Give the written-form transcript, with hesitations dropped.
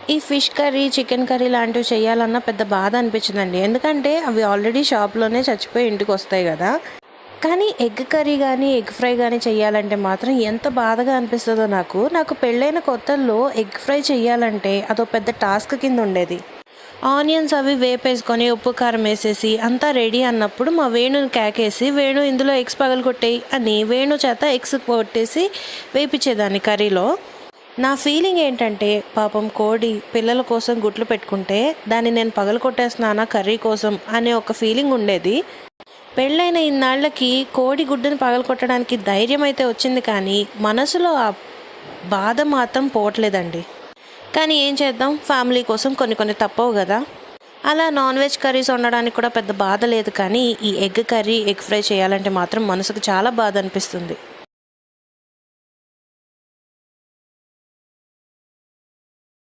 ఈ fish curry, chicken curry లాంటివి చేయాలన్నా పెద్ద బాధ అనిపించిందండి. ఎందుకంటే అవి ఆల్రెడీ షాప్‌లోనే చచ్చిపోయి ఇంటికొస్తాయి గదా! కానీ ఎగ్ కర్రీ గానీ, ఎగ్ ఫ్రై గానీ చేయాలంటే మాత్రం ఎంత బాధగా అనిపిస్తదో నాకు. నాకు పెళ్ళైన కొత్తల్లో ఎగ్ ఫ్రై చేయాలంటే అదో పెద్ద టాస్క్ కింద ఉండేది. ఆనియన్స్ అవి వేపేసుకొని, ఉప్పు, కారం ఏసేసి అంతా రెడీ అన్నప్పుడు మా వేణుని కేకేసి, "వేణు ఇందులో ఎగ్స్ పగలగొట్టేయి" అని వేణు చేత ఎగ్స్ కొట్టేసి వేపిచ్చేదాన్ని కర్రీలో. నా ఫీలింగ్ ఏంటంటే, పాపం కోడి పిల్లల కోసం గుడ్లు పెట్టుకుంటే దాన్ని నేను పగలగొట్టేస్తున్నానా కర్రీ కోసం అనే ఒక ఫీలింగ్ ఉండేది. పెళ్ళైన ఇన్నాళ్ళకి కోడి గుడ్డుని పగలగొట్టడానికి ధైర్యం అయితే వచ్చింది, కానీ మనసులో ఆ బాధ మాత్రం పోవట్లేదండి. కానీ ఏం చేద్దాం, ఫ్యామిలీ కోసం కొన్ని కొన్ని తప్పవు కదా. అలా నాన్ వెజ్ కర్రీస్ వండడానికి కూడా పెద్ద బాధ లేదు, కానీ ఈ ఎగ్ కర్రీ, ఎగ్ ఫ్రై చేయాలంటే మాత్రం మనసుకు చాలా బాధ అనిపిస్తుంది.